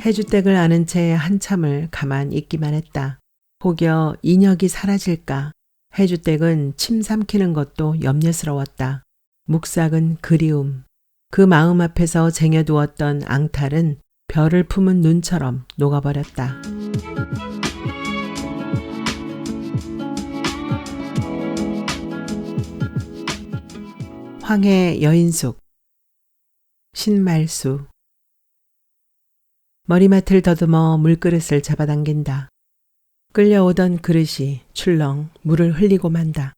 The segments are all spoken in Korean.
해주댁을 아는 채 한참을 가만 있기만 했다. 혹여 인혁이 사라질까? 해주댁은 침 삼키는 것도 염려스러웠다. 묵삭은 그리움. 그 마음 앞에서 쟁여두었던 앙탈은 별을 품은 눈처럼 녹아버렸다. 황해 여인숙. 신말수. 머리맡을 더듬어 물그릇을 잡아당긴다. 끌려오던 그릇이 출렁 물을 흘리고 만다.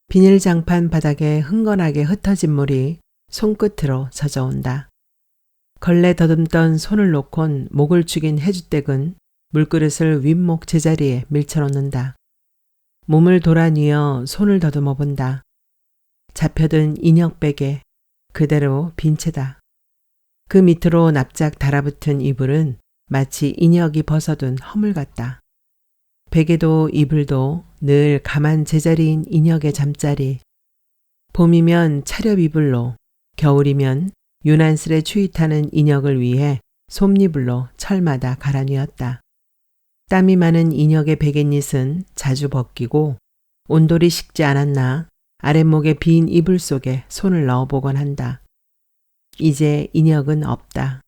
비닐장판 바닥에 흥건하게 흩어진 물이 손끝으로 젖어온다. 걸레 더듬던 손을 놓곤 목을 죽인 해주댁은 물그릇을 윗목 제자리에 밀쳐놓는다. 몸을 돌아뉘어 손을 더듬어 본다. 잡혀든 인혁백에 그대로 빈 채다. 그 밑으로 납작 달아붙은 이불은 마치 인혁이 벗어둔 허물 같다. 베개도 이불도 늘 가만 제자리인 인혁의 잠자리. 봄이면 차렵 이불로, 겨울이면 유난스레 추위 타는 인혁을 위해 솜이불로 철마다 갈아뉘었다. 땀이 많은 인혁의 베갯잇은 자주 벗기고 온돌이 식지 않았나 아랫목의 빈 이불 속에 손을 넣어보곤 한다. 이제 인혁은 없다.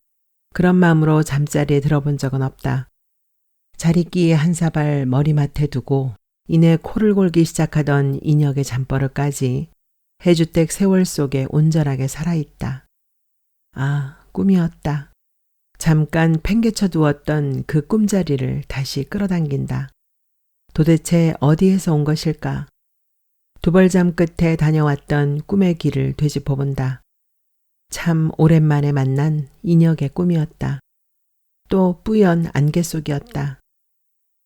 그런 마음으로 잠자리에 들어본 적은 없다. 자리끼에 한 사발 머리맡에 두고 이내 코를 골기 시작하던 인혁의 잠버릇까지 해주댁 세월 속에 온전하게 살아있다. 아, 꿈이었다. 잠깐 팽개쳐 두었던 그 꿈자리를 다시 끌어당긴다. 도대체 어디에서 온 것일까? 두벌잠 끝에 다녀왔던 꿈의 길을 되짚어본다. 참 오랜만에 만난 인혁의 꿈이었다. 또 뿌연 안개 속이었다.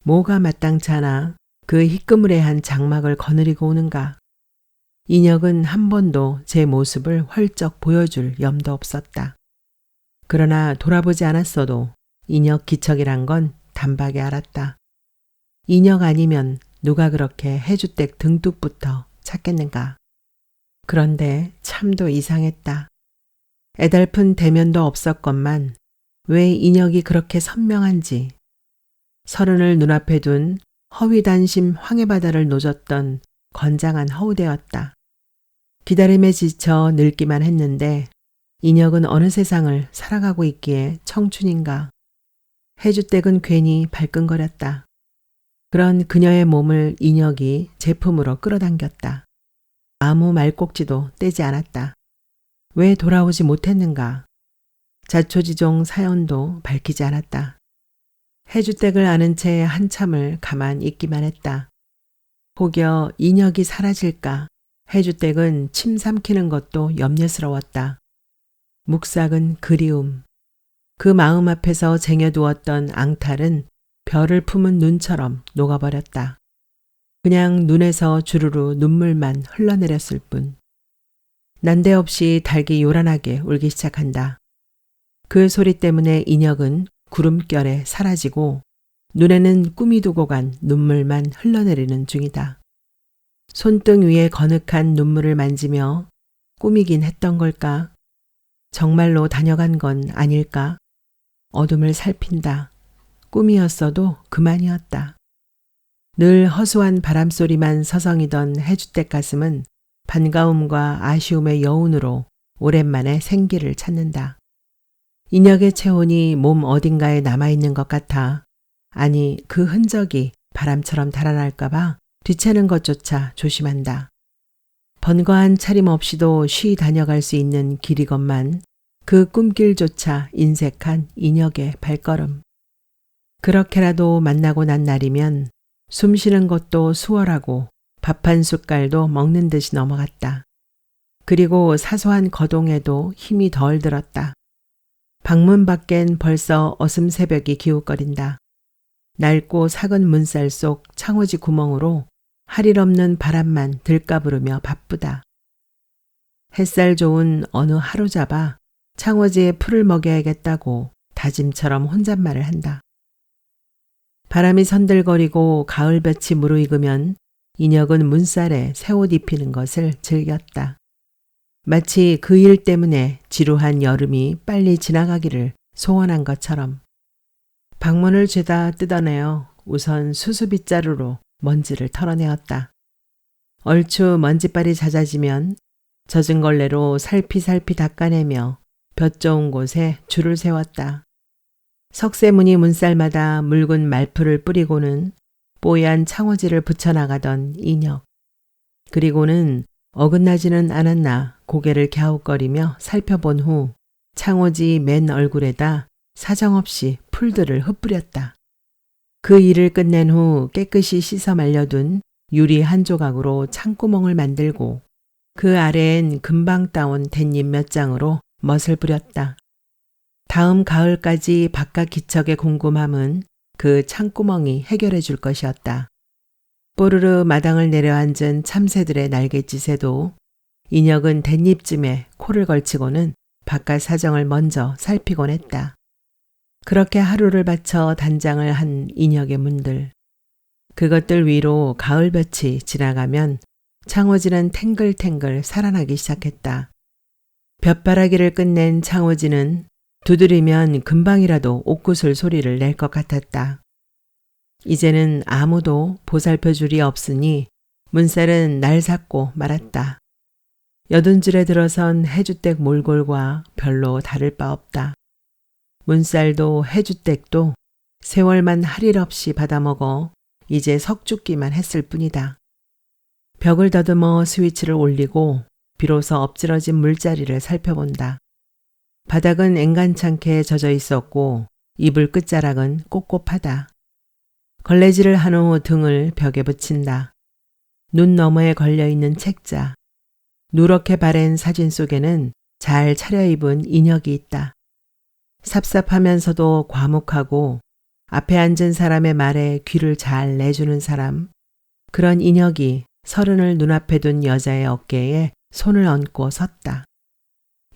뭐가 마땅치 않아 그 희끄무레한 장막을 거느리고 오는가. 인혁은 한 번도 제 모습을 헐쩍 보여줄 염도 없었다. 그러나 돌아보지 않았어도 인혁 기척이란 건 단박에 알았다. 인혁 아니면 누가 그렇게 해주댁 등뚝부터 찾겠는가. 그런데 참도 이상했다. 애달픈 대면도 없었건만 왜 인혁이 그렇게 선명한지, 서른을 눈앞에 둔 허위단심 황해바다를 노졌던 건장한 허우대였다. 기다림에 지쳐 늙기만 했는데 인혁은 어느 세상을 살아가고 있기에 청춘인가. 해주댁은 괜히 발끈거렸다. 그런 그녀의 몸을 인혁이 제품으로 끌어당겼다. 아무 말꼭지도 떼지 않았다. 왜 돌아오지 못했는가? 자초지종 사연도 밝히지 않았다. 해주댁을 아는 채 한참을 가만 있기만 했다. 혹여 인혁이 사라질까? 해주댁은 침 삼키는 것도 염려스러웠다. 묵삭은 그리움. 그 마음 앞에서 쟁여두었던 앙탈은 별을 품은 눈처럼 녹아버렸다. 그냥 눈에서 주르르 눈물만 흘러내렸을 뿐. 난데없이 닭이 요란하게 울기 시작한다. 그 소리 때문에 인혁은 구름결에 사라지고 눈에는 꿈이 두고 간 눈물만 흘러내리는 중이다. 손등 위에 거늑한 눈물을 만지며 꿈이긴 했던 걸까? 정말로 다녀간 건 아닐까? 어둠을 살핀다. 꿈이었어도 그만이었다. 늘 허수한 바람소리만 서성이던 해주댁 가슴은 반가움과 아쉬움의 여운으로 오랜만에 생기를 찾는다. 인혁의 체온이 몸 어딘가에 남아있는 것 같아. 아니, 그 흔적이 바람처럼 달아날까봐 뒤채는 것조차 조심한다. 번거한 차림 없이도 쉬 다녀갈 수 있는 길이건만 그 꿈길조차 인색한 인혁의 발걸음. 그렇게라도 만나고 난 날이면 숨 쉬는 것도 수월하고 밥 한 숟갈도 먹는 듯이 넘어갔다. 그리고 사소한 거동에도 힘이 덜 들었다. 방문 밖엔 벌써 어슴 새벽이 기웃거린다. 낡고 삭은 문살 속 창호지 구멍으로 할일 없는 바람만 들까부르며 바쁘다. 햇살 좋은 어느 하루 잡아 창호지에 풀을 먹여야겠다고 다짐처럼 혼잣말을 한다. 바람이 선들거리고 가을볕이 무르익으면 인혁은 문살에 새 옷 입히는 것을 즐겼다. 마치 그 일 때문에 지루한 여름이 빨리 지나가기를 소원한 것처럼. 방문을 죄다 뜯어내어 우선 수수빗자루로 먼지를 털어내었다. 얼추 먼지발이 잦아지면 젖은 걸레로 살피살피 닦아내며 볕 좋은 곳에 줄을 세웠다. 석쇠무늬 문살마다 묽은 말풀을 뿌리고는 뽀얀 창호지를 붙여나가던 인혁. 그리고는 어긋나지는 않았나 고개를 갸웃거리며 살펴본 후 창호지 맨 얼굴에다 사정없이 풀들을 흩뿌렸다. 그 일을 끝낸 후 깨끗이 씻어 말려둔 유리 한 조각으로 창구멍을 만들고 그 아래엔 금방 따온 댄잎 몇 장으로 멋을 부렸다. 다음 가을까지 바깥 기척의 궁금함은 그 창구멍이 해결해 줄 것이었다. 뽀르르 마당을 내려앉은 참새들의 날갯짓에도 인혁은 댄잎쯤에 코를 걸치고는 바깥 사정을 먼저 살피곤 했다. 그렇게 하루를 바쳐 단장을 한 인혁의 문들. 그것들 위로 가을볕이 지나가면 창호지는 탱글탱글 살아나기 시작했다. 볕바라기를 끝낸 창호지는 두드리면 금방이라도 옥구슬 소리를 낼 것 같았다. 이제는 아무도 보살펴 줄이 없으니 문살은 날 삭고 말았다. 여든 줄에 들어선 해주댁 몰골과 별로 다를 바 없다. 문살도 해주댁도 세월만 할 일 없이 받아먹어 이제 석죽기만 했을 뿐이다. 벽을 더듬어 스위치를 올리고 비로소 엎질러진 물자리를 살펴본다. 바닥은 앵간찮게 젖어 있었고 이불 끝자락은 꼿꼿하다. 걸레질을 한 후 등을 벽에 붙인다. 눈 너머에 걸려있는 책자. 누렇게 바랜 사진 속에는 잘 차려입은 인혁이 있다. 삽삽하면서도 과묵하고 앞에 앉은 사람의 말에 귀를 잘 내주는 사람. 그런 인혁이 서른을 눈앞에 둔 여자의 어깨에 손을 얹고 섰다.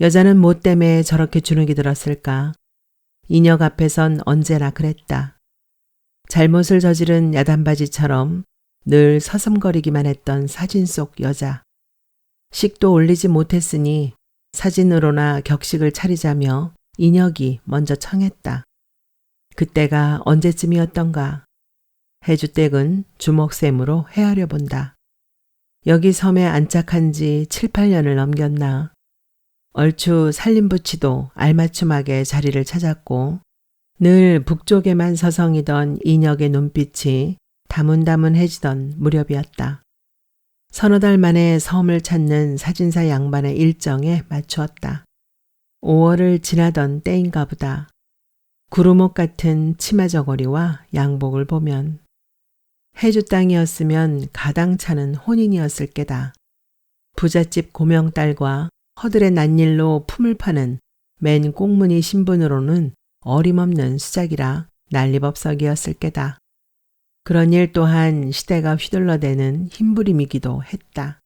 여자는 뭐 때문에 저렇게 주눅이 들었을까? 인혁 앞에선 언제나 그랬다. 잘못을 저지른 야단바지처럼 늘 서슴거리기만 했던 사진 속 여자. 식도 올리지 못했으니 사진으로나 격식을 차리자며 인혁이 먼저 청했다. 그때가 언제쯤이었던가. 해주댁은 주먹샘으로 헤아려 본다. 여기 섬에 안착한 지 7, 8년을 넘겼나. 얼추 살림부치도 알맞춤하게 자리를 찾았고 늘 북쪽에만 서성이던 인혁의 눈빛이 다문다문해지던 무렵이었다. 서너 달 만에 섬을 찾는 사진사 양반의 일정에 맞추었다. 5월을 지나던 때인가 보다. 구루목 같은 치마 저고리와 양복을 보면 해주 땅이었으면 가당차는 혼인이었을 게다. 부잣집 고명딸과 허들의 낯일로 품을 파는 맨 꽁무니 신분으로는 어림없는 수작이라 난리법석이었을 게다. 그런 일 또한 시대가 휘둘러대는 힘부림이기도 했다.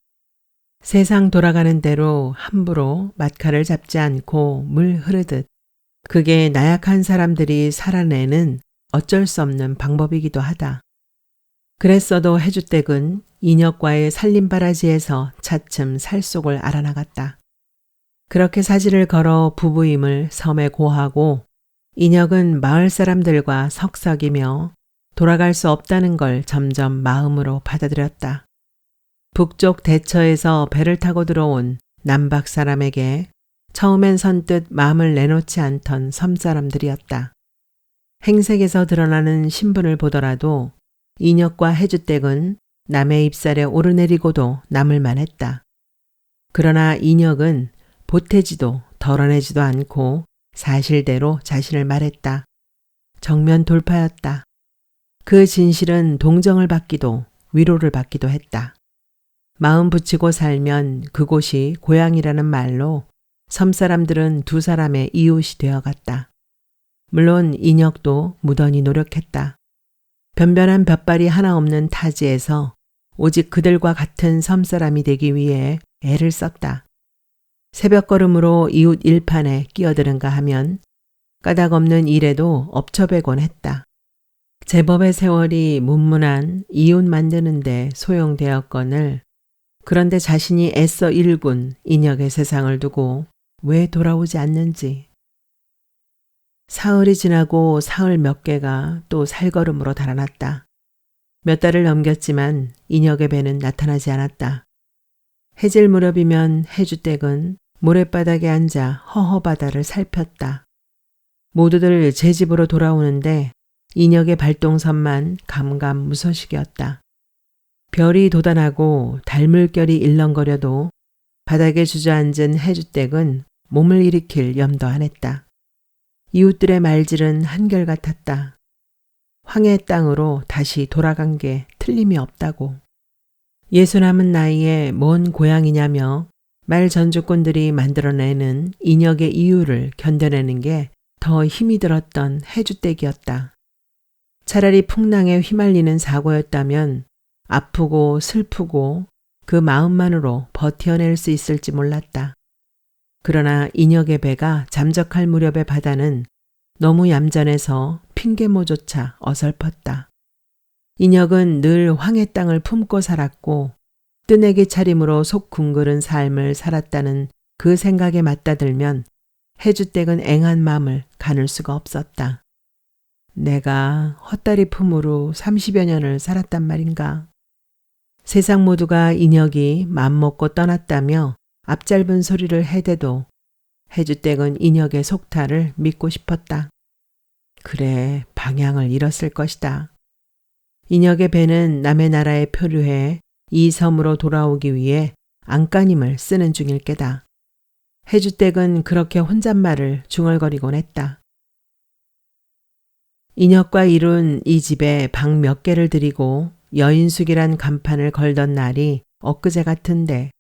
세상 돌아가는 대로 함부로 마칼을 잡지 않고 물 흐르듯 그게 나약한 사람들이 살아내는 어쩔 수 없는 방법이기도 하다. 그랬어도 해주댁은 인혁과의 살림바라지에서 차츰 살속을 알아나갔다. 그렇게 사지를 걸어 부부임을 섬에 고하고 인혁은 마을 사람들과 석석이며 돌아갈 수 없다는 걸 점점 마음으로 받아들였다. 북쪽 대처에서 배를 타고 들어온 남박 사람에게 처음엔 선뜻 마음을 내놓지 않던 섬 사람들이었다. 행색에서 드러나는 신분을 보더라도 인혁과 해주댁은 남의 입살에 오르내리고도 남을 만했다. 그러나 인혁은 보태지도 덜어내지도 않고 사실대로 자신을 말했다. 정면 돌파였다. 그 진실은 동정을 받기도 위로를 받기도 했다. 마음 붙이고 살면 그곳이 고향이라는 말로 섬 사람들은 두 사람의 이웃이 되어갔다. 물론 인혁도 무던히 노력했다. 변변한 볕발이 하나 없는 타지에서 오직 그들과 같은 섬 사람이 되기 위해 애를 썼다. 새벽걸음으로 이웃 일판에 끼어드는가 하면 까닭없는 일에도 엎쳐배곤 했다. 제법의 세월이 문문한 이웃 만드는데 소용되었거늘 그런데 자신이 애써 일군 인혁의 세상을 두고 왜 돌아오지 않는지 사흘이 지나고 사흘 몇 개가 또 살걸음으로 달아났다. 몇 달을 넘겼지만 인혁의 배는 나타나지 않았다. 해질 무렵이면 해주댁은 모랫바닥에 앉아 허허바다를 살폈다. 모두들 제 집으로 돌아오는데 인혁의 발동선만 감감무소식이었다. 별이 돋아나고 달물결이 일렁거려도 바닥에 주저앉은 해주댁은 몸을 일으킬 염도 안 했다. 이웃들의 말질은 한결같았다. 황해 땅으로 다시 돌아간 게 틀림이 없다고. 예수 남은 나이에 뭔 고향이냐며 말 전주꾼들이 만들어내는 인혁의 이유를 견뎌내는 게 더 힘이 들었던 해주댁이었다. 차라리 풍랑에 휘말리는 사고였다면 아프고 슬프고 그 마음만으로 버텨낼 수 있을지 몰랐다. 그러나 인혁의 배가 잠적할 무렵의 바다는 너무 얌전해서 핑계모조차 어설펐다. 인혁은 늘 황해 땅을 품고 살았고 뜨내기 차림으로 속 궁그른 삶을 살았다는 그 생각에 맞다들면 해주댁은 앵한 마음을 가눌 수가 없었다. 내가 헛다리 품으로 30여 년을 살았단 말인가. 세상 모두가 인혁이 맘먹고 떠났다며 앞짧은 소리를 해대도 해주댁은 인혁의 속타를 믿고 싶었다. 그래, 방향을 잃었을 것이다. 인혁의 배는 남의 나라에 표류해 이 섬으로 돌아오기 위해 안간힘을 쓰는 중일 게다. 해주댁은 그렇게 혼잣말을 중얼거리곤 했다. 인혁과 이룬 이 집에 방 몇 개를 들이고 여인숙이란 간판을 걸던 날이 엊그제 같은데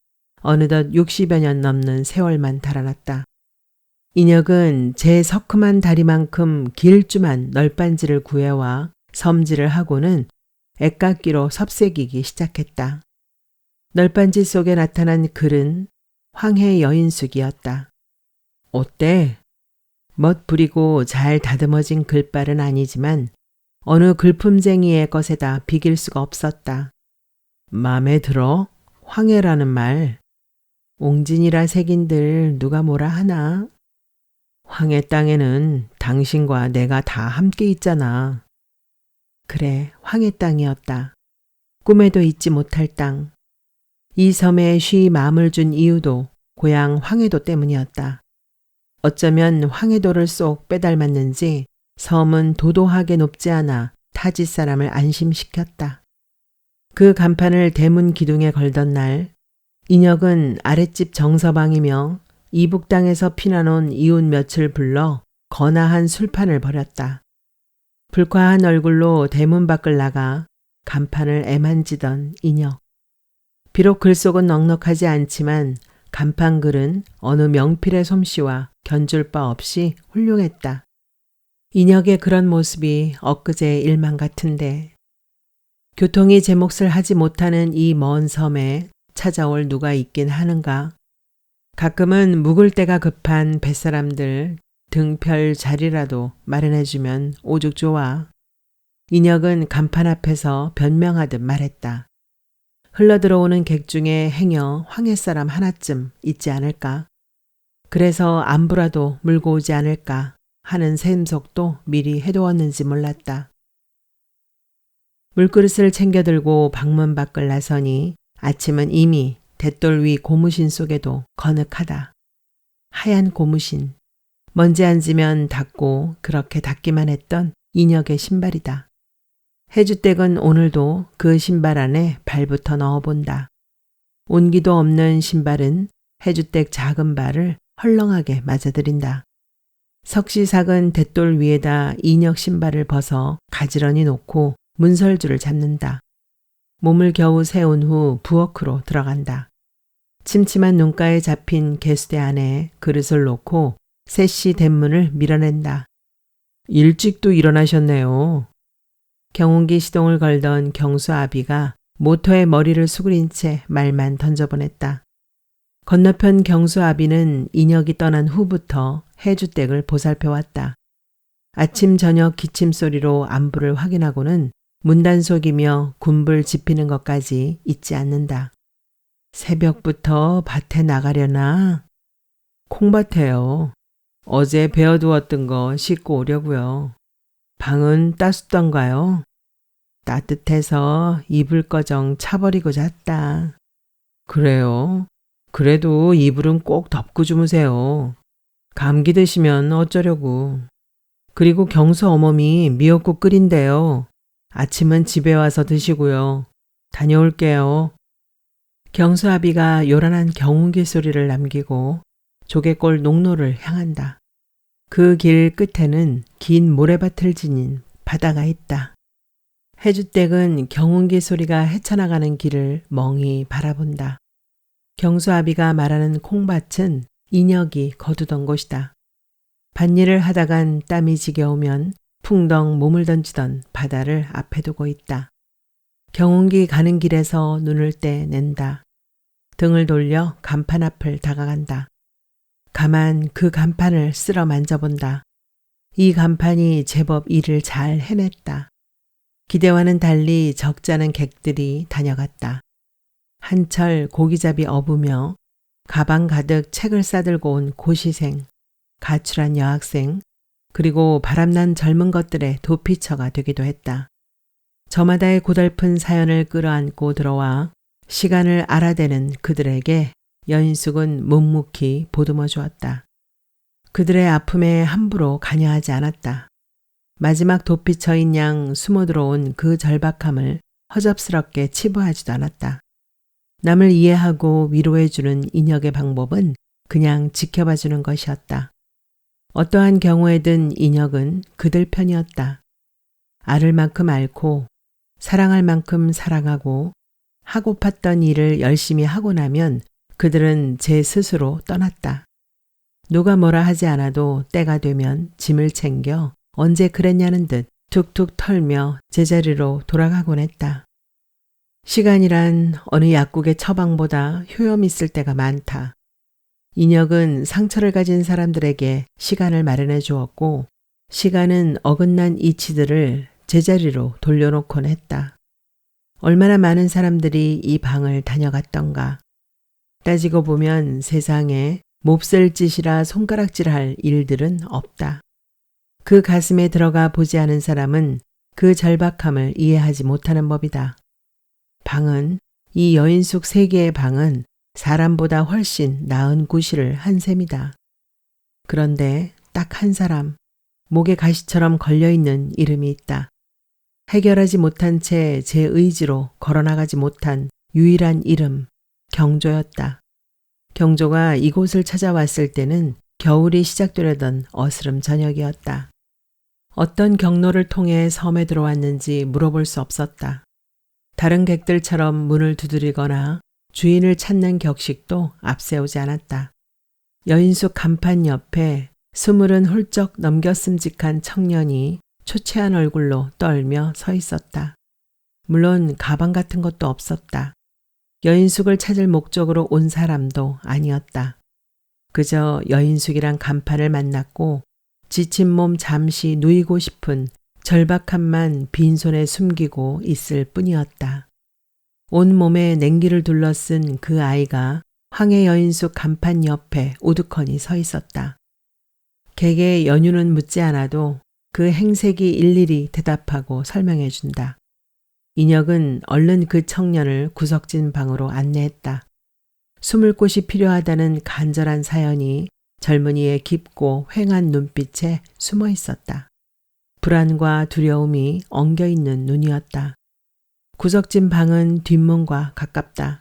어느덧 60여 년 넘는 세월만 달아났다. 인혁은 제 서큼한 다리만큼 길쭉한 널빤지를 구해와 섬질을 하고는 액깎기로 섭색이기 시작했다. 널빤지 속에 나타난 글은 황해 여인숙이었다. 어때? 멋부리고 잘 다듬어진 글발은 아니지만 어느 글품쟁이의 것에다 비길 수가 없었다. 맘에 들어? 황해라는 말. 옹진이라 색인들 누가 뭐라 하나? 황해 땅에는 당신과 내가 다 함께 있잖아. 그래, 황해 땅이었다. 꿈에도 잊지 못할 땅. 이 섬에 쉬 마음을 준 이유도 고향 황해도 때문이었다. 어쩌면 황해도를 쏙 빼닮았는지 섬은 도도하게 높지 않아 타지 사람을 안심시켰다. 그 간판을 대문 기둥에 걸던 날 인혁은 아랫집 정서방이며 이북 땅에서 피난온 이웃 몇을 불러 거나한 술판을 벌였다. 불쾌한 얼굴로 대문 밖을 나가 간판을 애만지던 인혁. 비록 글속은 넉넉하지 않지만 간판글은 어느 명필의 솜씨와 견줄 바 없이 훌륭했다. 인혁의 그런 모습이 엊그제의 일만 같은데 교통이 제 몫을 하지 못하는 이 먼 섬에 찾아올 누가 있긴 하는가. 가끔은 묵을 데가 급한 뱃사람들 등펼 자리라도 마련해주면 오죽 좋아. 인혁은 간판 앞에서 변명하듯 말했다. 흘러들어오는 객 중에 행여 황해사람 하나쯤 있지 않을까. 그래서 안부라도 물고 오지 않을까 하는 셈속도 미리 해두었는지 몰랐다. 물그릇을 챙겨들고 방문 밖을 나서니 아침은 이미 돛돌 위 고무신 속에도 거늑하다. 하얀 고무신, 먼지 앉으면 닿고 그렇게 닿기만 했던 인혁의 신발이다. 해주댁은 오늘도 그 신발 안에 발부터 넣어본다. 온기도 없는 신발은 해주댁 작은 발을 헐렁하게 맞아들인다. 석시삭은 돛돌 위에다 인혁 신발을 벗어 가지런히 놓고 문설주를 잡는다. 몸을 겨우 세운 후 부엌으로 들어간다. 침침한 눈가에 잡힌 개수대 안에 그릇을 놓고 셋시 대문을 밀어낸다. 일찍도 일어나셨네요. 경운기 시동을 걸던 경수 아비가 모터에 머리를 수그린 채 말만 던져보냈다. 건너편 경수 아비는 인혁이 떠난 후부터 해주댁을 보살펴왔다. 아침 저녁 기침 소리로 안부를 확인하고는 문단속이며 군불 지피는 것까지 잊지 않는다. 새벽부터 밭에 나가려나? 콩밭에요. 어제 베어두었던 거 씻고 오려고요. 방은 따숩던가요? 따뜻해서 이불 꺼정 차버리고 잤다. 그래요? 그래도 이불은 꼭 덮고 주무세요. 감기 드시면 어쩌려고. 그리고 경수 어머니 미역국 끓인대요. 아침은 집에 와서 드시고요. 다녀올게요. 경수 아비가 요란한 경운기 소리를 남기고 조개골 농로를 향한다. 그 길 끝에는 긴 모래밭을 지닌 바다가 있다. 해주댁은 경운기 소리가 헤쳐나가는 길을 멍히 바라본다. 경수 아비가 말하는 콩밭은 인혁이 거두던 곳이다. 밭일을 하다간 땀이 지겨우면 풍덩 몸을 던지던 바다를 앞에 두고 있다. 경운기 가는 길에서 눈을 떼낸다. 등을 돌려 간판 앞을 다가간다. 가만 그 간판을 쓸어 만져본다. 이 간판이 제법 일을 잘 해냈다. 기대와는 달리 적잖은 객들이 다녀갔다. 한철 고기잡이 어부며 가방 가득 책을 싸들고 온 고시생, 가출한 여학생, 그리고 바람난 젊은 것들의 도피처가 되기도 했다. 저마다의 고달픈 사연을 끌어안고 들어와 시간을 알아대는 그들에게 여인숙은 묵묵히 보듬어 주었다. 그들의 아픔에 함부로 관여하지 않았다. 마지막 도피처인 양 숨어 들어온 그 절박함을 허접스럽게 치부하지도 않았다. 남을 이해하고 위로해주는 인혁의 방법은 그냥 지켜봐주는 것이었다. 어떠한 경우에든 인혁은 그들 편이었다. 앓을 만큼 앓고 사랑할 만큼 사랑하고 하고팠던 일을 열심히 하고 나면 그들은 제 스스로 떠났다. 누가 뭐라 하지 않아도 때가 되면 짐을 챙겨 언제 그랬냐는 듯 툭툭 털며 제자리로 돌아가곤 했다. 시간이란 어느 약국의 처방보다 효험 있을 때가 많다. 인혁은 상처를 가진 사람들에게 시간을 마련해 주었고 시간은 어긋난 이치들을 제자리로 돌려놓곤 했다. 얼마나 많은 사람들이 이 방을 다녀갔던가. 따지고 보면 세상에 몹쓸 짓이라 손가락질할 일들은 없다. 그 가슴에 들어가 보지 않은 사람은 그 절박함을 이해하지 못하는 법이다. 방은, 이 여인숙 세계의 방은 사람보다 훨씬 나은 구실을 한 셈이다. 그런데 딱 한 사람, 목에 가시처럼 걸려있는 이름이 있다. 해결하지 못한 채 제 의지로 걸어나가지 못한 유일한 이름, 경조였다. 경조가 이곳을 찾아왔을 때는 겨울이 시작되려던 어스름 저녁이었다. 어떤 경로를 통해 섬에 들어왔는지 물어볼 수 없었다. 다른 객들처럼 문을 두드리거나 주인을 찾는 격식도 앞세우지 않았다. 여인숙 간판 옆에 스물은 훌쩍 넘겼음직한 청년이 초췌한 얼굴로 떨며 서 있었다. 물론 가방 같은 것도 없었다. 여인숙을 찾을 목적으로 온 사람도 아니었다. 그저 여인숙이란 간판을 만났고 지친 몸 잠시 누이고 싶은 절박함만 빈손에 숨기고 있을 뿐이었다. 온 몸에 냉기를 둘러쓴 그 아이가 황해 여인숙 간판 옆에 우두커니 서 있었다. 객의 연유는 묻지 않아도 그 행색이 일일이 대답하고 설명해 준다. 인혁은 얼른 그 청년을 구석진 방으로 안내했다. 숨을 곳이 필요하다는 간절한 사연이 젊은이의 깊고 휑한 눈빛에 숨어 있었다. 불안과 두려움이 엉겨있는 눈이었다. 구석진 방은 뒷문과 가깝다.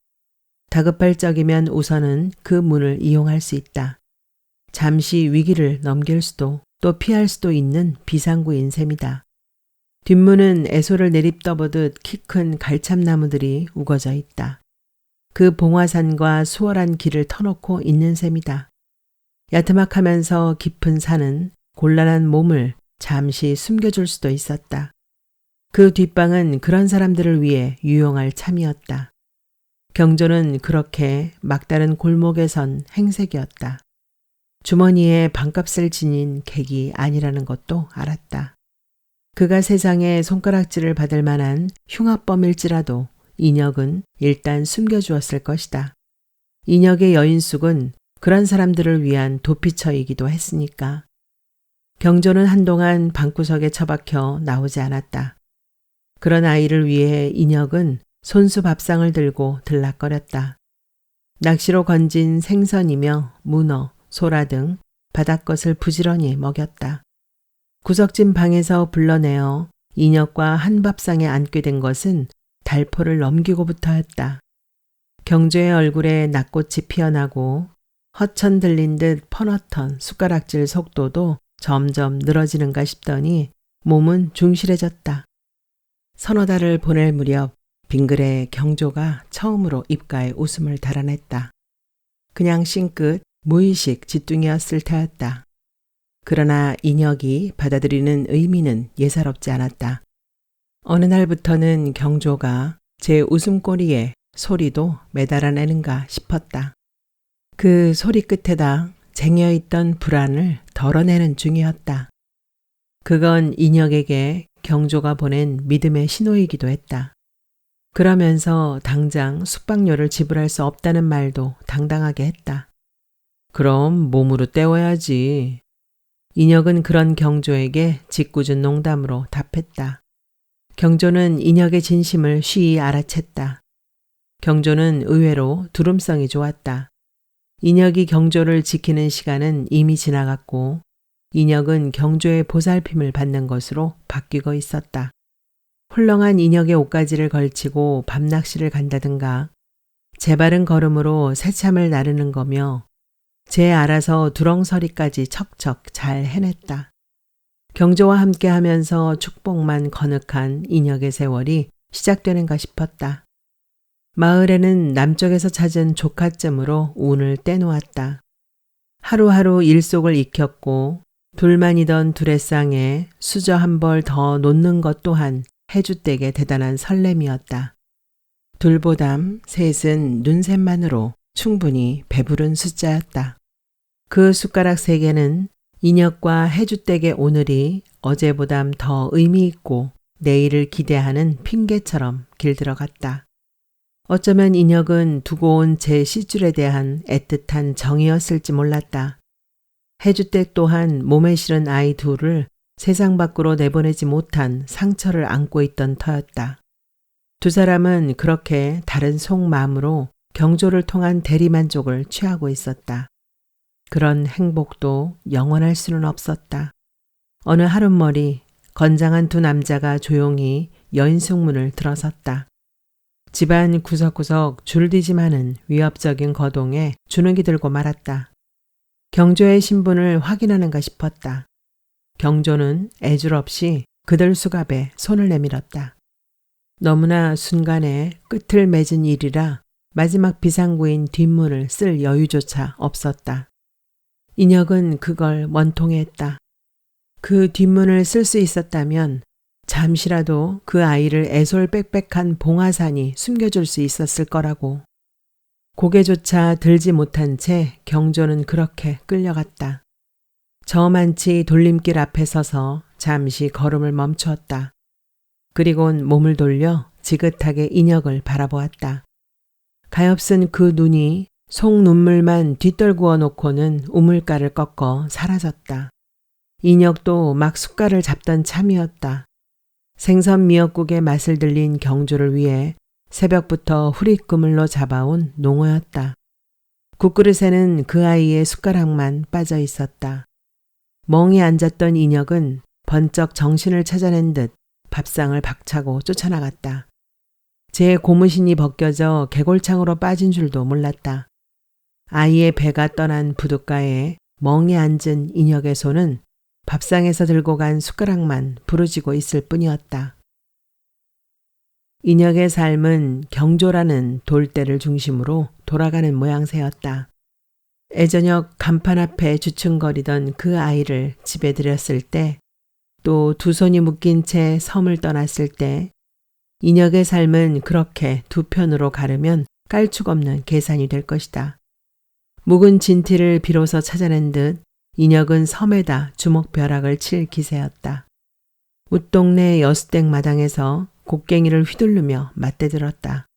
다급할 적이면 우선은 그 문을 이용할 수 있다. 잠시 위기를 넘길 수도 또 피할 수도 있는 비상구인 셈이다. 뒷문은 애소를 내립떠보듯 키 큰 갈참나무들이 우거져 있다. 그 봉화산과 수월한 길을 터놓고 있는 셈이다. 야트막하면서 깊은 산은 곤란한 몸을 잠시 숨겨줄 수도 있었다. 그 뒷방은 그런 사람들을 위해 유용할 참이었다. 경조는 그렇게 막다른 골목에 선 행색이었다. 주머니에 방값을 지닌 객이 아니라는 것도 알았다. 그가 세상에 손가락질을 받을 만한 흉악범일지라도 인혁은 일단 숨겨주었을 것이다. 인혁의 여인숙은 그런 사람들을 위한 도피처이기도 했으니까. 경조는 한동안 방구석에 처박혀 나오지 않았다. 그런 아이를 위해 인혁은 손수 밥상을 들고 들락거렸다. 낚시로 건진 생선이며 문어, 소라 등 바닷것을 부지런히 먹였다. 구석진 방에서 불러내어 인혁과 한 밥상에 앉게 된 것은 달포를 넘기고부터였다. 경조의 얼굴에 낙꽃이 피어나고 허천 들린 듯 퍼넣던 숟가락질 속도도 점점 늘어지는가 싶더니 몸은 중실해졌다. 서너 달을 보낼 무렵 빙그레 경조가 처음으로 입가에 웃음을 달아냈다. 그냥 싱긋 무의식 짓둥이었을 테였다. 그러나 인혁이 받아들이는 의미는 예사롭지 않았다. 어느 날부터는 경조가 제 웃음꼬리에 소리도 매달아내는가 싶었다. 그 소리 끝에다 쟁여있던 불안을 덜어내는 중이었다. 그건 인혁에게 경조가 보낸 믿음의 신호이기도 했다. 그러면서 당장 숙박료를 지불할 수 없다는 말도 당당하게 했다. 그럼 몸으로 때워야지. 인혁은 그런 경조에게 짓궂은 농담으로 답했다. 경조는 인혁의 진심을 쉬이 알아챘다. 경조는 의외로 두름성이 좋았다. 인혁이 경조를 지키는 시간은 이미 지나갔고 인혁은 경조의 보살핌을 받는 것으로 바뀌고 있었다. 훌렁한 인혁의 옷가지를 걸치고 밤낚시를 간다든가 재바른 걸음으로 새참을 나르는 거며 제 알아서 두렁서리까지 척척 잘 해냈다. 경조와 함께 하면서 축복만 거늑한 인혁의 세월이 시작되는가 싶었다. 마을에는 남쪽에서 찾은 조카쯤으로 운을 떼놓았다. 하루하루 일속을 익혔고 둘만이던 두레쌍에 수저 한 벌 더 놓는 것 또한 해주댁의 대단한 설렘이었다. 둘보담 셋은 눈셋만으로 충분히 배부른 숫자였다. 그 숟가락 3개는 인혁과 해주댁의 오늘이 어제보담 더 의미 있고 내일을 기대하는 핑계처럼 길들어갔다. 어쩌면 인혁은 두고 온 제 시줄에 대한 애틋한 정이었을지 몰랐다. 해주댁 또한 몸에 실은 아이 둘을 세상 밖으로 내보내지 못한 상처를 안고 있던 터였다. 두 사람은 그렇게 다른 속마음으로 경조를 통한 대리만족을 취하고 있었다. 그런 행복도 영원할 수는 없었다. 어느 하룻머리 건장한 두 남자가 조용히 여인숙문을 들어섰다. 집안 구석구석 줄디지만은 위협적인 거동에 주눅이 들고 말았다. 경조의 신분을 확인하는가 싶었다. 경조는 애줄 없이 그들 수갑에 손을 내밀었다. 너무나 순간에 끝을 맺은 일이라 마지막 비상구인 뒷문을 쓸 여유조차 없었다. 인혁은 그걸 원통했다. 그 뒷문을 쓸 수 있었다면 잠시라도 그 아이를 애솔빽빽한 봉화산이 숨겨줄 수 있었을 거라고. 고개조차 들지 못한 채 경조는 그렇게 끌려갔다. 저만치 돌림길 앞에 서서 잠시 걸음을 멈추었다. 그리곤 몸을 돌려 지긋하게 인혁을 바라보았다. 가엾은 그 눈이 속눈물만 뒤떨구어 놓고는 우물가를 꺾어 사라졌다. 인혁도 막 숟갈을 잡던 참이었다. 생선 미역국의 맛을 들린 경조를 위해 새벽부터 후리그물로 잡아온 농어였다. 국그릇에는 그 아이의 숟가락만 빠져 있었다. 멍이 앉았던 인혁은 번쩍 정신을 찾아낸 듯 밥상을 박차고 쫓아나갔다. 제 고무신이 벗겨져 개골창으로 빠진 줄도 몰랐다. 아이의 배가 떠난 부둣가에 멍이 앉은 인혁의 손은 밥상에서 들고 간 숟가락만 부러지고 있을 뿐이었다. 인혁의 삶은 경조라는 돌대를 중심으로 돌아가는 모양새였다. 애저녁 간판 앞에 주춤거리던 그 아이를 집에 들였을 때, 또 두 손이 묶인 채 섬을 떠났을 때, 인혁의 삶은 그렇게 두 편으로 가르면 깔축 없는 계산이 될 것이다. 묵은 진티를 비로소 찾아낸 듯 인혁은 섬에다 주먹벼락을 칠 기세였다. 웃동네 여수댁 마당에서 곡괭이를 휘두르며 맞대들었다.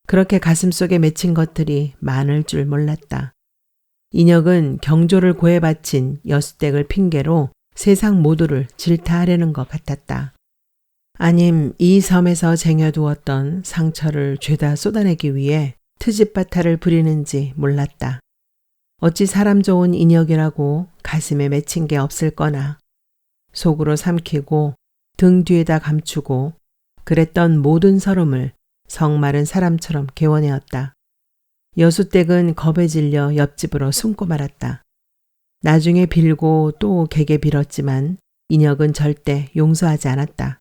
그렇게 가슴속에 맺힌 것들이 많을 줄 몰랐다. 인혁은 경조를 고해 바친 여수댁을 핑계로 세상 모두를 질타하려는 것 같았다. 아님 이 섬에서 쟁여두었던 상처를 죄다 쏟아내기 위해 트집바타를 부리는지 몰랐다. 어찌 사람 좋은 인혁이라고 가슴에 맺힌 게 없을 거나 속으로 삼키고 등 뒤에다 감추고 그랬던 모든 서름을 성마른 사람처럼 개워내었다. 여수댁은 겁에 질려 옆집으로 숨고 말았다. 나중에 빌고 또 객에 빌었지만 인혁은 절대 용서하지 않았다.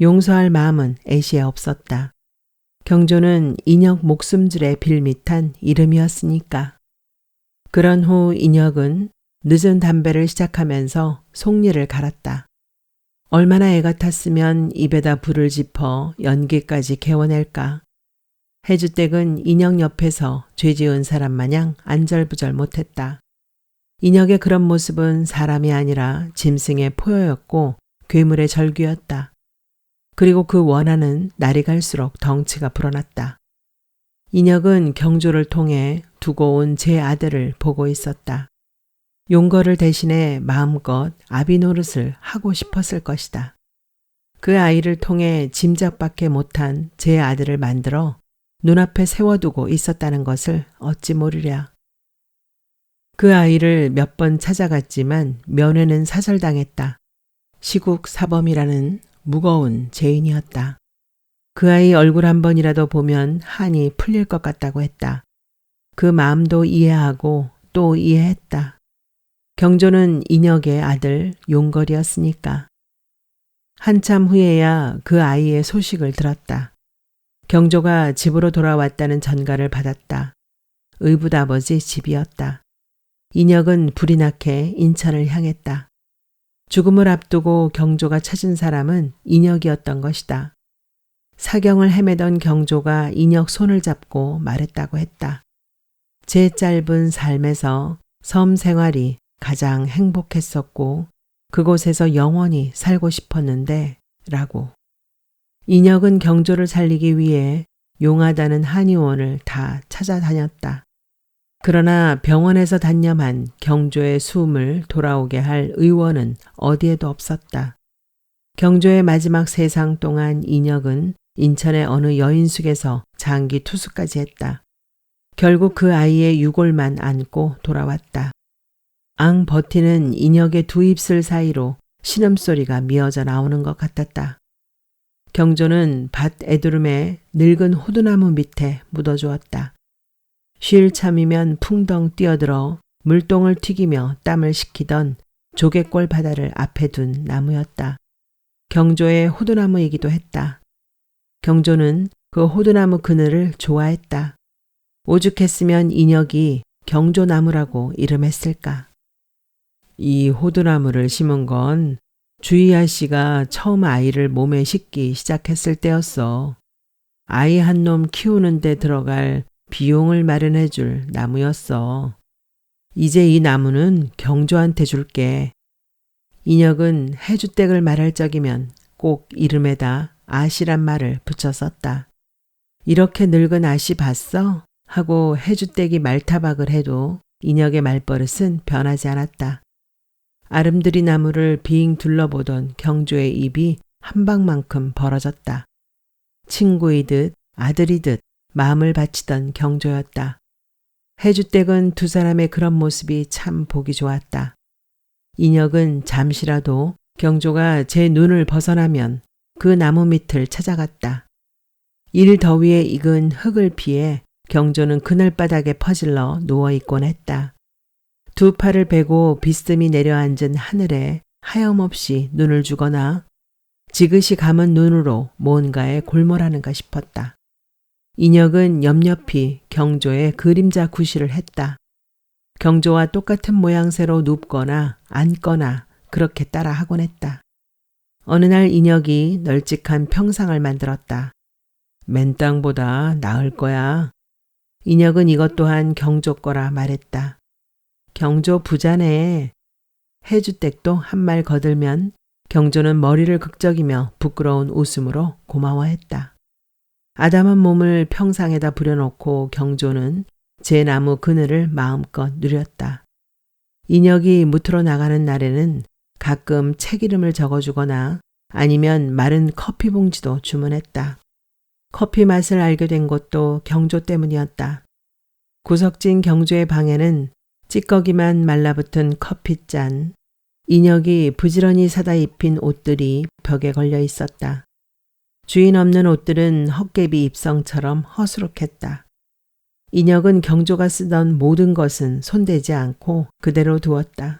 용서할 마음은 애시에 없었다. 경조는 인혁 목숨줄의 빌밋한 이름이었으니까. 그런 후 인혁은 늦은 담배를 시작하면서 속리를 갈았다. 얼마나 애 같았으면 입에다 불을 지퍼 연기까지 개워낼까. 해주댁은 인혁 옆에서 죄지은 사람 마냥 안절부절 못했다. 인혁의 그런 모습은 사람이 아니라 짐승의 포효였고 괴물의 절규였다. 그리고 그 원한은 날이 갈수록 덩치가 불어났다. 인혁은 경조를 통해 두고 온 제 아들을 보고 있었다. 용거를 대신해 마음껏 아비 노릇을 하고 싶었을 것이다. 그 아이를 통해 짐작밖에 못한 제 아들을 만들어 눈앞에 세워두고 있었다는 것을 어찌 모르랴. 그 아이를 몇 번 찾아갔지만 면회는 사절당했다. 시국 사범이라는 무거운 죄인이었다. 그 아이 얼굴 한 번이라도 보면 한이 풀릴 것 같다고 했다. 그 마음도 이해하고 또 이해했다. 경조는 인혁의 아들 용걸이었으니까. 한참 후에야 그 아이의 소식을 들었다. 경조가 집으로 돌아왔다는 전가를 받았다. 의붓아버지 집이었다. 인혁은 불이 나게 인천을 향했다. 죽음을 앞두고 경조가 찾은 사람은 인혁이었던 것이다. 사경을 헤매던 경조가 인혁 손을 잡고 말했다고 했다. 제 짧은 삶에서 섬 생활이 가장 행복했었고 그곳에서 영원히 살고 싶었는데 라고. 인혁은 경조를 살리기 위해 용하다는 한의원을 다 찾아다녔다. 그러나 병원에서 단념한 경조의 숨을 돌아오게 할 의원은 어디에도 없었다. 경조의 마지막 세상 동안 인혁은 인천의 어느 여인숙에서 장기 투숙까지 했다. 결국 그 아이의 유골만 안고 돌아왔다. 앙 버티는 인혁의 두 입술 사이로 신음소리가 미어져 나오는 것 같았다. 경조는 밭 애두름에 늙은 호두나무 밑에 묻어주었다. 쉴 참이면 풍덩 뛰어들어 물똥을 튀기며 땀을 식히던 조개골 바다를 앞에 둔 나무였다. 경조의 호두나무이기도 했다. 경조는 그 호두나무 그늘을 좋아했다. 오죽했으면 인혁이 경조나무라고 이름했을까. 이 호두나무를 심은 건 주희아 씨가 처음 아이를 몸에 싣기 시작했을 때였어. 아이 한 놈 키우는 데 들어갈 비용을 마련해 줄 나무였어. 이제 이 나무는 경조한테 줄게. 인혁은 해주댁을 말할 적이면 꼭 이름에다 아씨란 말을 붙여 썼다. 이렇게 늙은 아씨 봤어? 하고 해주댁이 말타박을 해도 인혁의 말버릇은 변하지 않았다. 아름드리 나무를 빙 둘러보던 경조의 입이 한 방만큼 벌어졌다. 친구이듯 아들이듯 마음을 바치던 경조였다. 해주댁은 두 사람의 그런 모습이 참 보기 좋았다. 인혁은 잠시라도 경조가 제 눈을 벗어나면 그 나무 밑을 찾아갔다. 일 더위에 익은 흙을 피해 경조는 그늘바닥에 퍼질러 누워있곤 했다. 두 팔을 베고 비스듬히 내려앉은 하늘에 하염없이 눈을 주거나 지그시 감은 눈으로 뭔가에 골몰하는가 싶었다. 인혁은 옆옆이 경조의 그림자 구실을 했다. 경조와 똑같은 모양새로 눕거나 앉거나 그렇게 따라 하곤 했다. 어느 날 인혁이 널찍한 평상을 만들었다. 맨 땅보다 나을 거야. 인혁은 이것 또한 경조 거라 말했다. 경조 부자네. 해주댁도 한 말 거들면 경조는 머리를 극적이며 부끄러운 웃음으로 고마워했다. 아담한 몸을 평상에다 부려놓고 경조는 제나무 그늘을 마음껏 누렸다. 인혁이 무트로 나가는 날에는 가끔 책 이름을 적어주거나 아니면 마른 커피 봉지도 주문했다. 커피 맛을 알게 된 것도 경조 때문이었다. 구석진 경조의 방에는 찌꺼기만 말라붙은 커피잔, 인혁이 부지런히 사다 입힌 옷들이 벽에 걸려 있었다. 주인 없는 옷들은 헛개비 입성처럼 허수룩했다. 인혁은 경조가 쓰던 모든 것은 손대지 않고 그대로 두었다.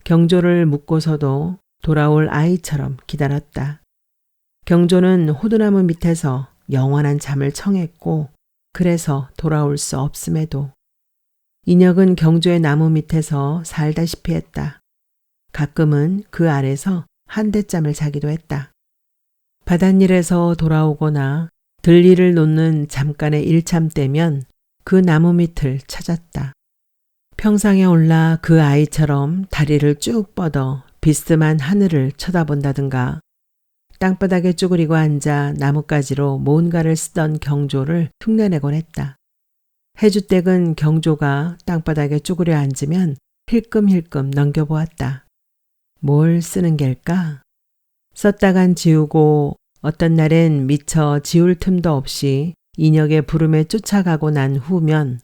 경조를 묻고서도 돌아올 아이처럼 기다렸다. 경조는 호두나무 밑에서 영원한 잠을 청했고 그래서 돌아올 수 없음에도 인혁은 경조의 나무 밑에서 살다시피 했다. 가끔은 그 아래서 한대잠을 자기도 했다. 바닷일에서 돌아오거나 들일을 놓는 잠깐의 일참 때면 그 나무 밑을 찾았다. 평상에 올라 그 아이처럼 다리를 쭉 뻗어 비스듬한 하늘을 쳐다본다든가 땅바닥에 쭈그리고 앉아 나뭇가지로 뭔가를 쓰던 경조를 흉내내곤 했다. 해주댁은 경조가 땅바닥에 쭈그려 앉으면 힐끔힐끔 넘겨보았다. 뭘 쓰는 겔까? 썼다간 지우고 어떤 날엔 미처 지울 틈도 없이 인혁의 부름에 쫓아가고 난 후면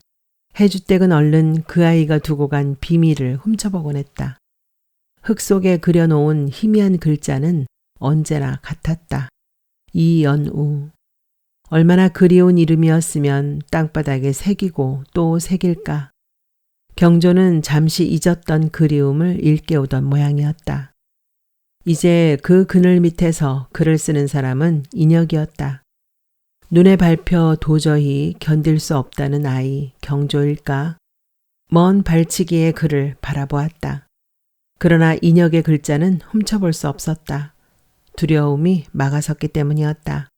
해주댁은 얼른 그 아이가 두고 간 비밀을 훔쳐보곤 했다. 흙 속에 그려놓은 희미한 글자는 언제나 같았다. 이연우. 얼마나 그리운 이름이었으면 땅바닥에 새기고 또 새길까. 경조는 잠시 잊었던 그리움을 일깨우던 모양이었다. 이제 그 그늘 밑에서 글을 쓰는 사람은 인혁이었다. 눈에 밟혀 도저히 견딜 수 없다는 아이 경조일까? 먼 발치기의 글을 바라보았다. 그러나 인혁의 글자는 훔쳐볼 수 없었다. 두려움이 막아섰기 때문이었다.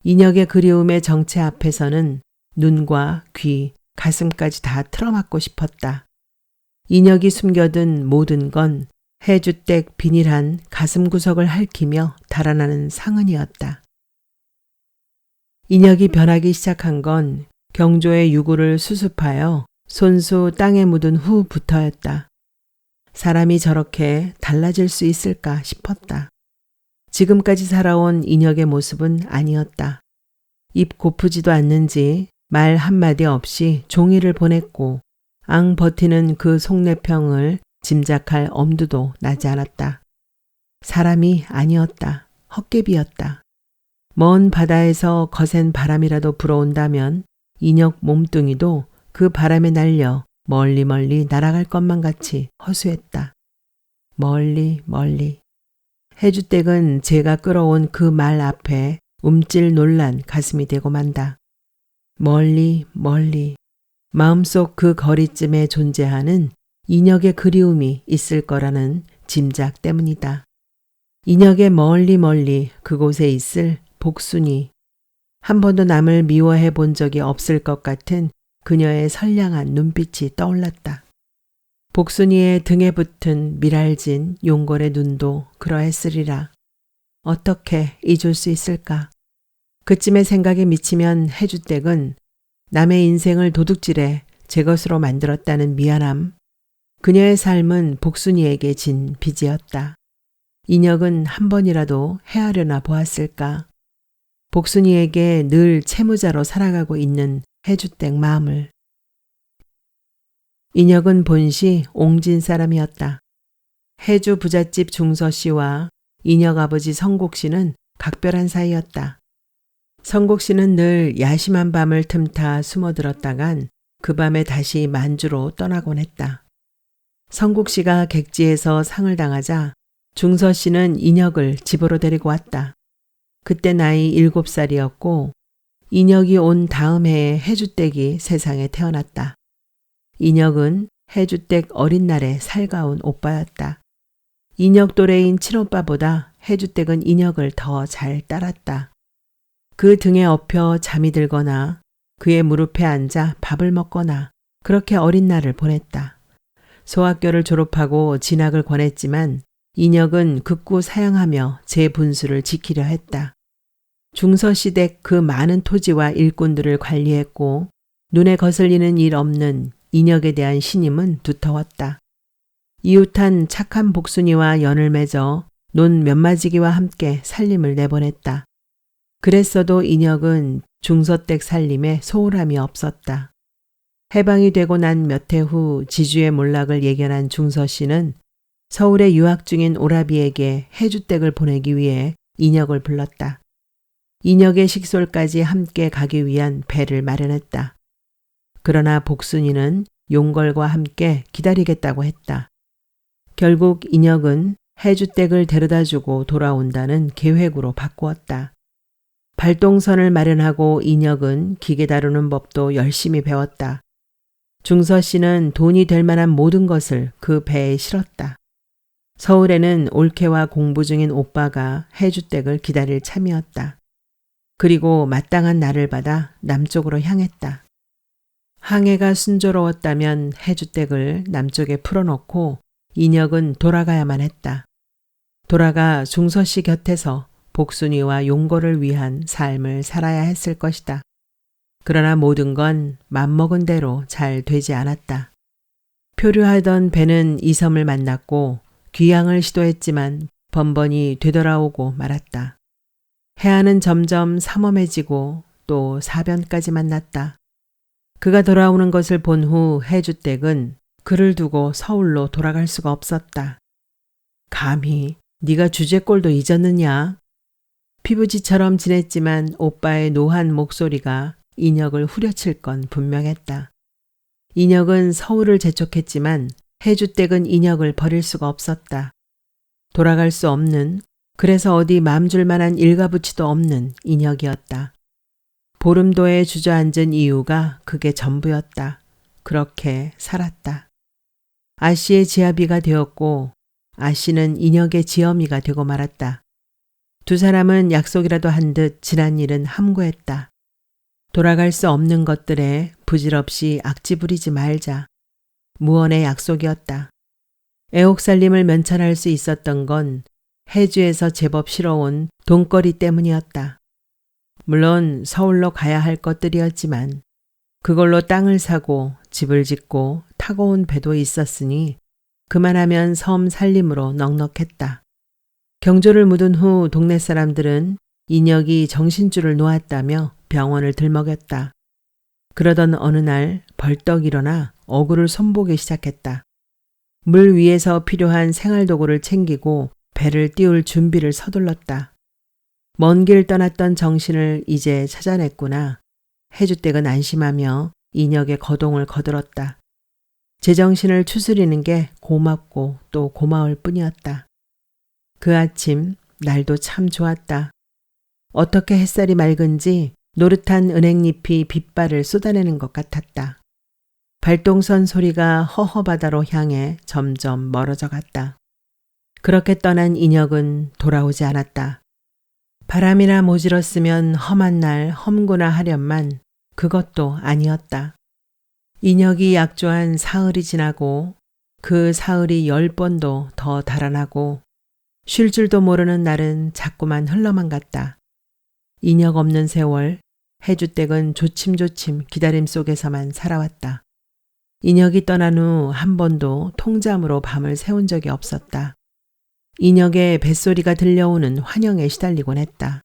인혁의 그리움의 정체 앞에서는 눈과 귀, 가슴까지 다 틀어막고 싶었다. 인혁이 숨겨둔 모든 건 해주댁 비닐한 가슴 구석을 핥히며 달아나는 상흔이었다. 인혁이 변하기 시작한 건 경조의 유구를 수습하여 손수 땅에 묻은 후부터였다. 사람이 저렇게 달라질 수 있을까 싶었다. 지금까지 살아온 인혁의 모습은 아니었다. 입 고프지도 않는지 말 한마디 없이 종이를 보냈고 앙 버티는 그 속내평을 짐작할 엄두도 나지 않았다. 사람이 아니었다. 헛개비였다. 먼 바다에서 거센 바람이라도 불어온다면 인혁 몸뚱이도 그 바람에 날려 멀리 멀리 날아갈 것만 같이 허수했다. 멀리 멀리. 해주댁은 제가 끌어온 그 말 앞에 움찔 놀란 가슴이 되고 만다. 멀리 멀리. 마음속 그 거리쯤에 존재하는 인혁의 그리움이 있을 거라는 짐작 때문이다. 인혁의 멀리 멀리 그곳에 있을 복순이. 한 번도 남을 미워해 본 적이 없을 것 같은 그녀의 선량한 눈빛이 떠올랐다. 복순이의 등에 붙은 미랄진 용골의 눈도 그러했으리라. 어떻게 잊을 수 있을까? 그쯤의 생각에 미치면 해주댁은 남의 인생을 도둑질해 제 것으로 만들었다는 미안함, 그녀의 삶은 복순이에게 진 빚이었다. 인혁은 한 번이라도 헤아려나 보았을까? 복순이에게 늘 채무자로 살아가고 있는 해주댁 마음을. 인혁은 본시 옹진 사람이었다. 해주 부잣집 중서 씨와 인혁 아버지 성곡 씨는 각별한 사이였다. 성곡 씨는 늘 야심한 밤을 틈타 숨어들었다간 그 밤에 다시 만주로 떠나곤 했다. 성곡 씨가 객지에서 상을 당하자 중서 씨는 인혁을 집으로 데리고 왔다. 그때 나이 7살이었고 인혁이 온 다음 해에 해주댁이 세상에 태어났다. 인혁은 해주댁 어린 날에 살가운 오빠였다. 인혁 또래인 친오빠보다 해주댁은 인혁을 더 잘 따랐다. 그 등에 엎여 잠이 들거나 그의 무릎에 앉아 밥을 먹거나 그렇게 어린 날을 보냈다. 소학교를 졸업하고 진학을 권했지만 인혁은 극구 사양하며 제 분수를 지키려 했다. 중서시댁 그 많은 토지와 일꾼들을 관리했고 눈에 거슬리는 일 없는 인혁에 대한 신임은 두터웠다. 이웃한 착한 복순이와 연을 맺어 논 면마지기와 함께 살림을 내보냈다. 그랬어도 인혁은 중서댁 살림에 소홀함이 없었다. 해방이 되고 난 몇 해 후 지주의 몰락을 예견한 중서 씨는 서울에 유학 중인 오라비에게 해주댁을 보내기 위해 인혁을 불렀다. 인혁의 식솔까지 함께 가기 위한 배를 마련했다. 그러나 복순이는 용걸과 함께 기다리겠다고 했다. 결국 인혁은 해주댁을 데려다주고 돌아온다는 계획으로 바꾸었다. 발동선을 마련하고 인혁은 기계 다루는 법도 열심히 배웠다. 중서 씨는 돈이 될 만한 모든 것을 그 배에 실었다. 서울에는 올케와 공부 중인 오빠가 해주댁을 기다릴 참이었다. 그리고 마땅한 날을 받아 남쪽으로 향했다. 항해가 순조로웠다면 해주댁을 남쪽에 풀어놓고 인혁은 돌아가야만 했다. 돌아가 중서 씨 곁에서 복순이와 용거를 위한 삶을 살아야 했을 것이다. 그러나 모든 건 맘먹은 대로 잘 되지 않았다. 표류하던 배는 이섬을 만났고 귀향을 시도했지만 번번이 되돌아오고 말았다. 해안은 점점 삼엄해지고 또 사변까지 만났다. 그가 돌아오는 것을 본 후 해주댁은 그를 두고 서울로 돌아갈 수가 없었다. 감히 네가 주제꼴도 잊었느냐? 피부지처럼 지냈지만 오빠의 노한 목소리가 인혁을 후려칠 건 분명했다. 인혁은 서울을 재촉했지만 해주댁은 인혁을 버릴 수가 없었다. 돌아갈 수 없는, 그래서 어디 맘 줄 만한 일가부치도 없는 인혁이었다. 보름도에 주저앉은 이유가 그게 전부였다. 그렇게 살았다. 아씨의 지아비가 되었고 아씨는 인혁의 지어미가 되고 말았다. 두 사람은 약속이라도 한 듯 지난 일은 함구했다. 돌아갈 수 없는 것들에 부질없이 악지 부리지 말자. 무언의 약속이었다. 애옥살림을 면천할 수 있었던 건 해주에서 제법 실어온 돈거리 때문이었다. 물론 서울로 가야 할 것들이었지만 그걸로 땅을 사고 집을 짓고 타고 온 배도 있었으니 그만하면 섬 살림으로 넉넉했다. 경조를 묻은 후 동네 사람들은 인혁이 정신줄을 놓았다며 병원을 들먹였다. 그러던 어느 날 벌떡 일어나 어구를 손보기 시작했다. 물 위에서 필요한 생활도구를 챙기고 배를 띄울 준비를 서둘렀다. 먼 길 떠났던 정신을 이제 찾아냈구나. 해주댁은 안심하며 인혁의 거동을 거들었다. 제정신을 추스리는 게 고맙고 또 고마울 뿐이었다. 그 아침 날도 참 좋았다. 어떻게 햇살이 맑은지 노릇한 은행잎이 빛발을 쏟아내는 것 같았다. 발동선 소리가 허허바다로 향해 점점 멀어져 갔다. 그렇게 떠난 인혁은 돌아오지 않았다. 바람이나 모질었으면 험한 날 험구나 하련만 그것도 아니었다. 인혁이 약조한 사흘이 지나고 그 사흘이 10번도 더 달아나고 쉴 줄도 모르는 날은 자꾸만 흘러만 갔다. 인혁 없는 세월, 해주댁은 조침조침 기다림 속에서만 살아왔다. 인혁이 떠난 후 한 번도 통잠으로 밤을 새운 적이 없었다. 인혁의 뱃소리가 들려오는 환영에 시달리곤 했다.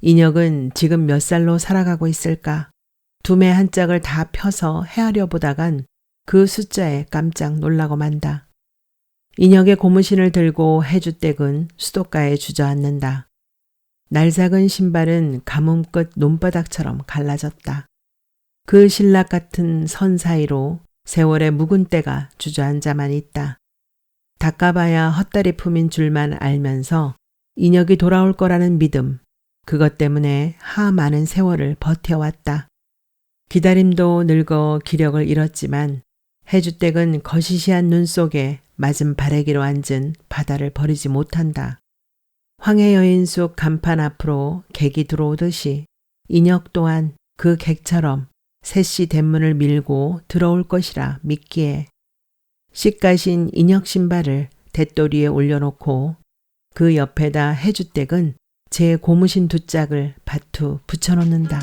인혁은 지금 몇 살로 살아가고 있을까? 두매 한 짝을 다 펴서 헤아려 보다간 그 숫자에 깜짝 놀라고 만다. 인혁의 고무신을 들고 해주댁은 수도가에 주저앉는다. 날삭은 신발은 가뭄 끝 논바닥처럼 갈라졌다. 그 신락 같은 선 사이로 세월의 묵은 때가 주저앉아만 있다. 닦아봐야 헛다리 품인 줄만 알면서 인혁이 돌아올 거라는 믿음, 그것 때문에 하 많은 세월을 버텨왔다. 기다림도 늙어 기력을 잃었지만 해주댁은 거시시한 눈 속에 맞은 바래기로 앉은 바다를 버리지 못한다. 황해 여인 속 간판 앞으로 객이 들어오듯이 인혁 또한 그 객처럼 셋시 대문을 밀고 들어올 것이라 믿기에 씻가신 인혁 신발을 대도리에 올려놓고 그 옆에다 해주댁은 제 고무신 두 짝을 바투 붙여놓는다.